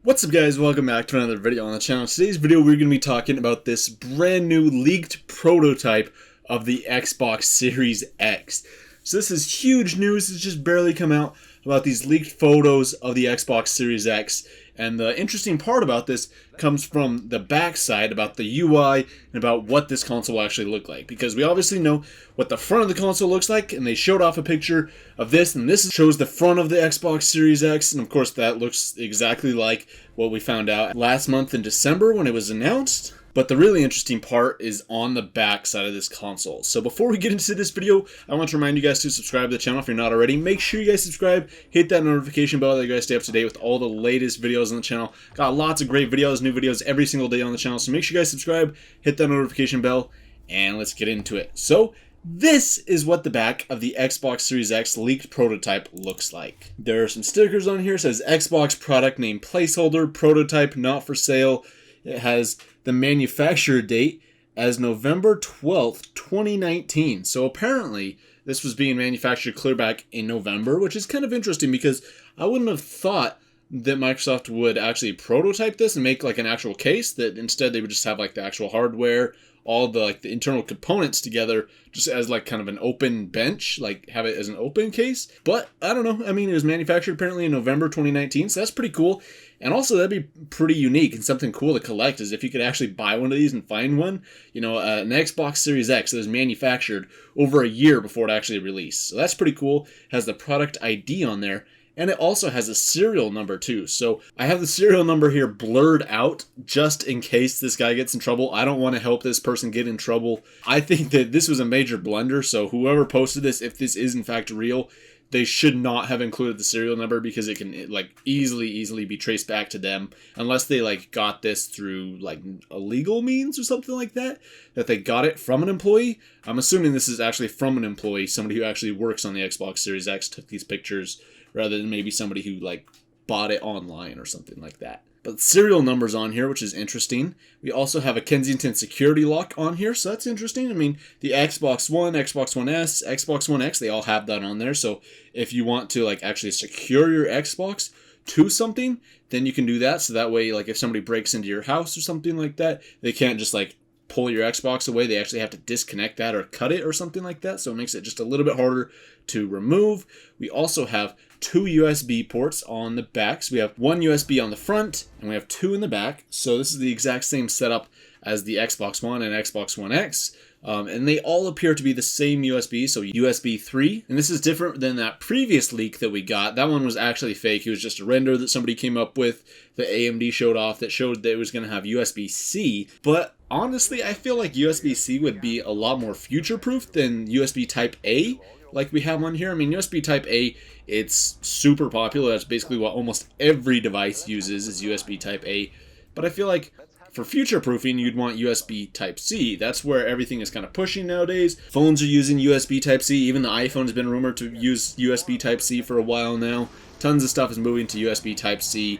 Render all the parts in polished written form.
What's up guys, welcome back to another video on the channel. Today's video we're going to be talking about this brand new leaked prototype of the Xbox Series X. So this is huge news. It's just barely come out about these leaked photos of the Xbox Series X. And the interesting part about this comes from the backside, about the UI and about what this console will actually look like. Because we obviously know what the front of the console looks like, and they showed off a picture of this, and this shows the front of the Xbox Series X, and of course that looks exactly like what we found out last month in December when it was announced. But the really interesting part is on the back side of this console. So before we get into this video, I want to remind you guys to subscribe to the channel if you're not already. Make sure you guys subscribe, hit that notification bell that you guys stay up to date with all the latest videos on the channel. Got lots of great videos, new videos every single day on the channel. So make sure you guys subscribe, hit that notification bell, and let's get into it. So this is what the back of the Xbox Series X leaked prototype looks like. There are some stickers on here. It says Xbox product name placeholder, prototype not for sale. It has the manufacturer date as November 12th, 2019. So apparently this was being manufactured clear back in November, which is kind of interesting because I wouldn't have thought that Microsoft would actually prototype this and make like an actual case, that instead they would just have like the actual hardware, all the the internal components together just as like kind of an open bench, like have it as an open case. But I don't know. I mean, it was manufactured apparently in November 2019, so that's pretty cool. And also that'd be pretty unique and something cool to collect is if you could actually buy one of these and find one. You know, an Xbox Series X that was manufactured over a year before it actually released. So that's pretty cool. It has the product ID on there. And it also has a serial number too. So I have the serial number here blurred out just in case this guy gets in trouble. I don't want to help this person get in trouble. I think that this was a major blunder. So whoever posted this, if this is in fact real, they should not have included the serial number because it can like easily be traced back to them unless they like got this through like illegal means or something like that they got it from an employee. I'm assuming this is actually from an employee, somebody who actually works on the Xbox Series X took these pictures, rather than maybe somebody who like bought it online or something like that. But serial numbers on here, which is interesting. We also have a Kensington security lock on here, so that's interesting. I mean, the Xbox One, Xbox One S, Xbox One X, they all have that on there. So if you want to like actually secure your Xbox to something, then you can do that. So that way, like if somebody breaks into your house or something like that, they can't just like pull your Xbox away. They actually have to disconnect that or cut it or something like that. So it makes it just a little bit harder to remove. We also have two USB ports on the back. So we have one USB on the front and we have two in the back. So this is the exact same setup as the Xbox One and Xbox One X. And they all appear to be the same USB, so USB 3. And this is different than that previous leak that we got. That one was actually fake. It was just a render that somebody came up with that AMD showed off that showed that it was going to have USB-C. But honestly, I feel like USB-C would be a lot more future-proof than USB Type-A like we have on here. I mean, USB Type-A, it's super popular. That's basically what almost every device uses is USB Type-A. But I feel like for future-proofing, you'd want USB Type-C. That's where everything is kind of pushing nowadays. Phones are using USB Type-C. Even the iPhone has been rumored to use USB Type-C for a while now. Tons of stuff is moving to USB Type-C.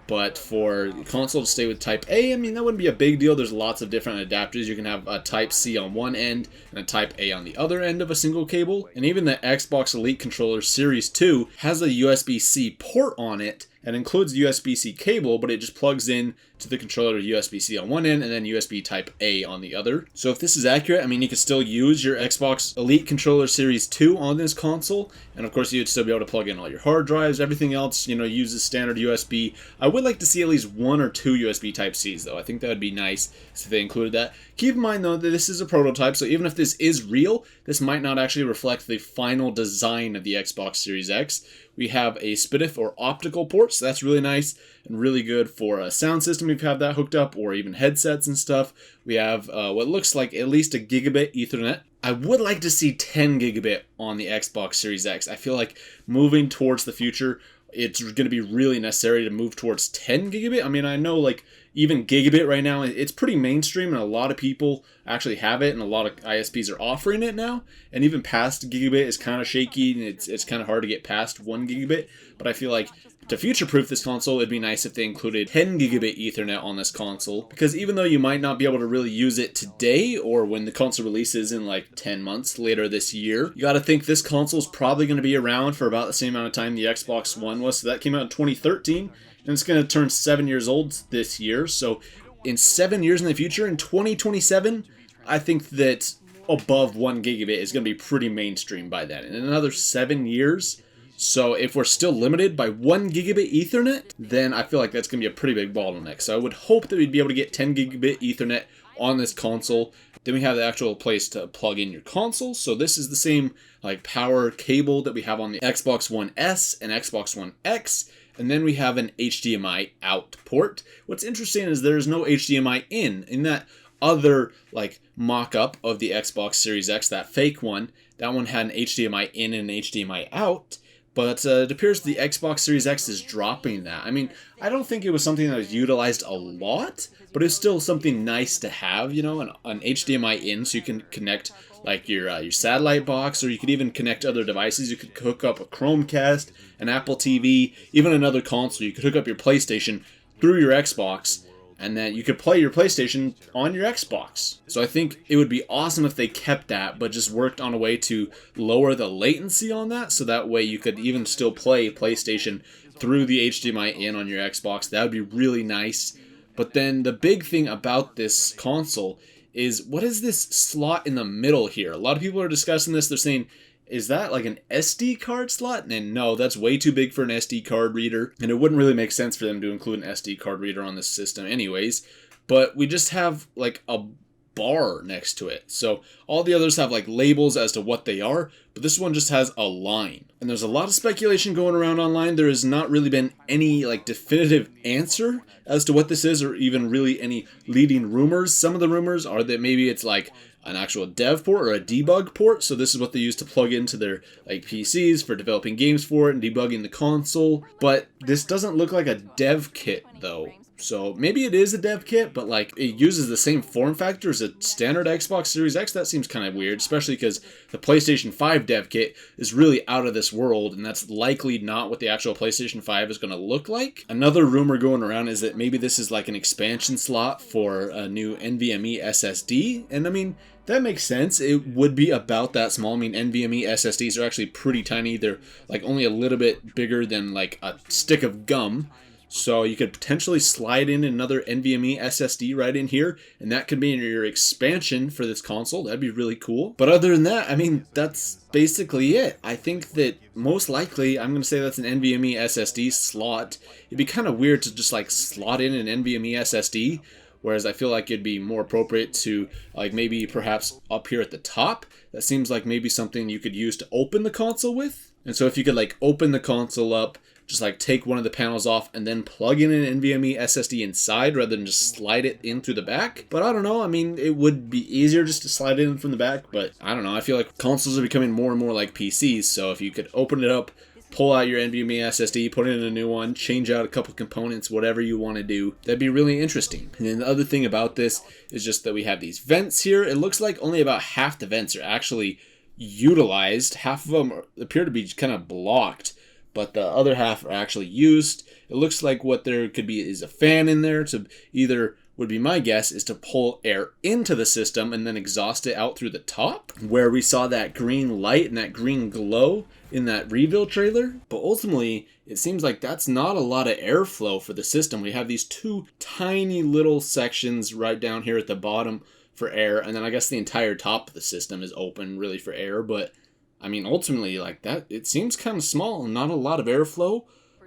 But for the console to stay with Type-A, I mean, that wouldn't be a big deal. There's lots of different adapters. You can have a Type-C on one end and a Type-A on the other end of a single cable. And even the Xbox Elite controller Series 2 has a USB-C port on it and includes USB-C cable, but it just plugs in to the controller USB-C on one end and then USB Type-A on the other. So if this is accurate, I mean, you could still use your Xbox Elite controller Series 2 on this console, and of course you'd still be able to plug in all your hard drives, everything else, you know, uses standard USB. I would like to see at least one or two USB Type-Cs though. I think that would be nice if they included that. Keep in mind though that this is a prototype, so even if this is real, this might not actually reflect the final design of the Xbox Series X. We have a SPDIF or optical port, so that's really nice and really good for a sound system if you have that hooked up, or even headsets and stuff. We have what looks like at least a Gigabit Ethernet. I would like to see 10 gigabit on the Xbox Series X. I feel like moving towards the future, it's going to be really necessary to move towards 10 gigabit. I mean, I know like even gigabit right now, it's pretty mainstream and a lot of people actually have it and a lot of ISPs are offering it now. And even past gigabit is kind of shaky and it's kind of hard to get past 1 gigabit. But I feel like to future-proof this console, it'd be nice if they included 10 gigabit Ethernet on this console, because even though you might not be able to really use it today or when the console releases in like 10 months later this year, you gotta think this console is probably going to be around for about the same amount of time the Xbox One was. So that came out in 2013. and it's going to turn 7 years old this year. So in 7 years in the future, in 2027, I think that above 1 gigabit is going to be pretty mainstream by then. In another 7 years, so if we're still limited by 1 gigabit Ethernet, then I feel like that's going to be a pretty big bottleneck. So I would hope that we'd be able to get 10 gigabit Ethernet on this console. Then we have the actual place to plug in your console. So this is the same like power cable that we have on the Xbox One S and Xbox One X. And then we have an HDMI out port. What's interesting is there's no HDMI in that other like mock-up of the Xbox Series X, that fake one. That one had an HDMI in and an HDMI out. But it appears the Xbox Series X is dropping that. I mean, I don't think it was something that was utilized a lot, but it's still something nice to have, you know, an HDMI in, so you can connect like your satellite box, or you could even connect other devices. You could hook up a Chromecast, an Apple TV, even another console. You could hook up your PlayStation through your Xbox, and then you could play your PlayStation on your Xbox. So I think it would be awesome if they kept that, but just worked on a way to lower the latency on that, so that way you could even still play PlayStation through the HDMI in on your Xbox. That would be really nice. But then the big thing about this console is, what is this slot in the middle here? A lot of people are discussing this. They're saying, is that like an SD card slot? And no, that's way too big for an SD card reader. And it wouldn't really make sense for them to include an SD card reader on this system anyways. But we just have like a bar next to it. So all the others have like labels as to what they are, but this one just has a line. And there's a lot of speculation going around online. There has not really been any like definitive answer as to what this is, or even really any leading rumors. Some of the rumors are that maybe it's like an actual dev port or a debug port. So this is what they use to plug into their like PCs for developing games for it and debugging the console. But this doesn't look like a dev kit though. So maybe it is a dev kit, but like it uses the same form factor as a standard Xbox Series X. That seems kind of weird, especially because the PlayStation 5 dev kit is really out of this world, and that's likely not what the actual PlayStation 5 is going to look like. Another rumor going around is that maybe this is like an expansion slot for a new NVMe SSD, and I mean, that makes sense. It would be about that small. I mean, NVMe SSDs are actually pretty tiny. They're like only a little bit bigger than like a stick of gum. So you could potentially slide in another NVMe SSD right in here, and that could be your expansion for this console. That'd be really cool. But other than that, I mean, that's basically it. I think that most likely, I'm going to say that's an NVMe SSD slot. It'd be kind of weird to just like slot in an NVMe SSD, whereas I feel like it'd be more appropriate to like maybe perhaps up here at the top. That seems like maybe something you could use to open the console with. And so if you could like open the console up, just like take one of the panels off and then plug in an NVMe SSD inside rather than just slide it in through the back. But I don't know, I mean, it would be easier just to slide it in from the back, but I don't know, I feel like consoles are becoming more and more like PCs, so if you could open it up, pull out your NVMe SSD, put in a new one, change out a couple components, whatever you want to do, that'd be really interesting. And then the other thing about this is just that we have these vents here. It looks like only about half the vents are actually utilized. Half of them appear to be kind of blocked, but the other half are actually used. It looks like what there could be is a fan in there to either, would be my guess, is to pull air into the system and then exhaust it out through the top, where we saw that green light and that green glow in that reveal trailer. But ultimately, it seems like that's not a lot of airflow for the system. We have these two tiny little sections right down here at the bottom for air, and then I guess the entire top of the system is open really for air, but I mean, ultimately, like that, it seems kind of small and not a lot of airflow.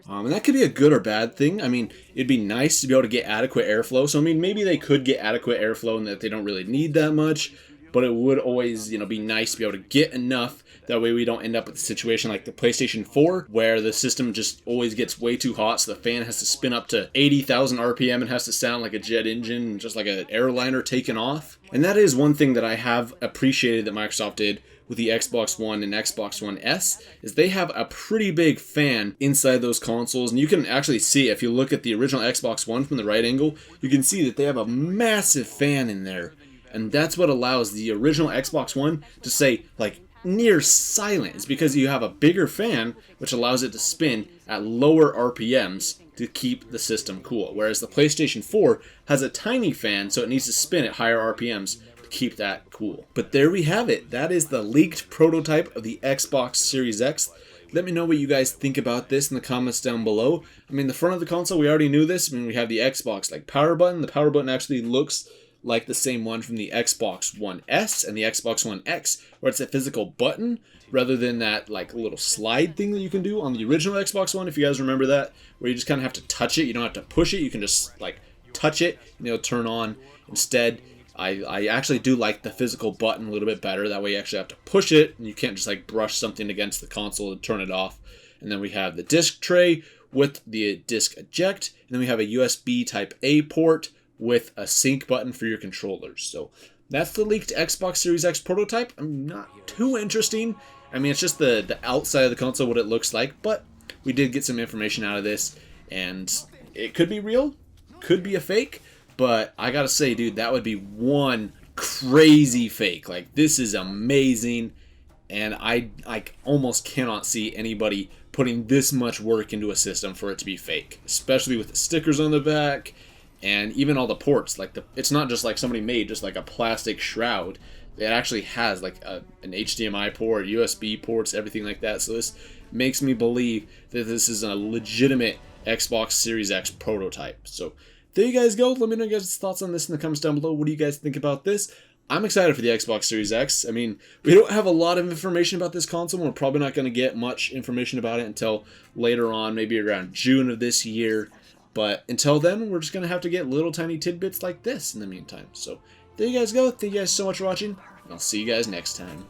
And that could be a good or bad thing. I mean, it'd be nice to be able to get adequate airflow. So, I mean, maybe they could get adequate airflow and that they don't really need that much. But it would always, you know, be nice to be able to get enough. That way we don't end up with a situation like the PlayStation 4, where the system just always gets way too hot, so the fan has to spin up to 80,000 RPM and has to sound like a jet engine, just like an airliner taking off. And that is one thing that I have appreciated that Microsoft did with the Xbox One and Xbox One S, is they have a pretty big fan inside those consoles, and you can actually see, if you look at the original Xbox One from the right angle, you can see that they have a massive fan in there, and that's what allows the original Xbox One to say, like, near silent. It's because you have a bigger fan, which allows it to spin at lower RPMs to keep the system cool, whereas the PlayStation 4 has a tiny fan, so it needs to spin at higher RPMs keep that cool. But there we have it. That is the leaked prototype of the Xbox Series X. Let me know what you guys think about this in the comments down below. I mean, the front of the console, we already knew this. I mean, we have the Xbox like power button. The power button actually looks like the same one from the Xbox One S and the Xbox One X, where it's a physical button rather than that like little slide thing that you can do on the original Xbox One, if you guys remember that, where you just kind of have to touch it. You don't have to push it. You can just like touch it and it'll turn on. Instead, I actually do like the physical button a little bit better. That way you actually have to push it, and you can't just like brush something against the console and turn it off. And then we have the disc tray with the disc eject, and then we have a USB Type A port with a sync button for your controllers. So that's the leaked Xbox Series X prototype. Not too interesting. I mean, it's just the outside of the console, what it looks like, but we did get some information out of this, and it could be real, could be a fake. But I gotta say, dude, that would be one crazy fake. Like, this is amazing, and I almost cannot see anybody putting this much work into a system for it to be fake, especially with the stickers on the back and even all the ports. Like, it's not just like somebody made just like a plastic shroud. It actually has like an HDMI port, USB ports, everything like that. So this makes me believe that this is a legitimate Xbox Series X prototype. So there you guys go. Let me know your guys' thoughts on this in the comments down below. What do you guys think about this? I'm excited for the Xbox Series X. I mean, we don't have a lot of information about this console. We're probably not going to get much information about it until later on, maybe around June of this year. But until then, we're just going to have to get little tiny tidbits like this in the meantime. So there you guys go. Thank you guys so much for watching, and I'll see you guys next time.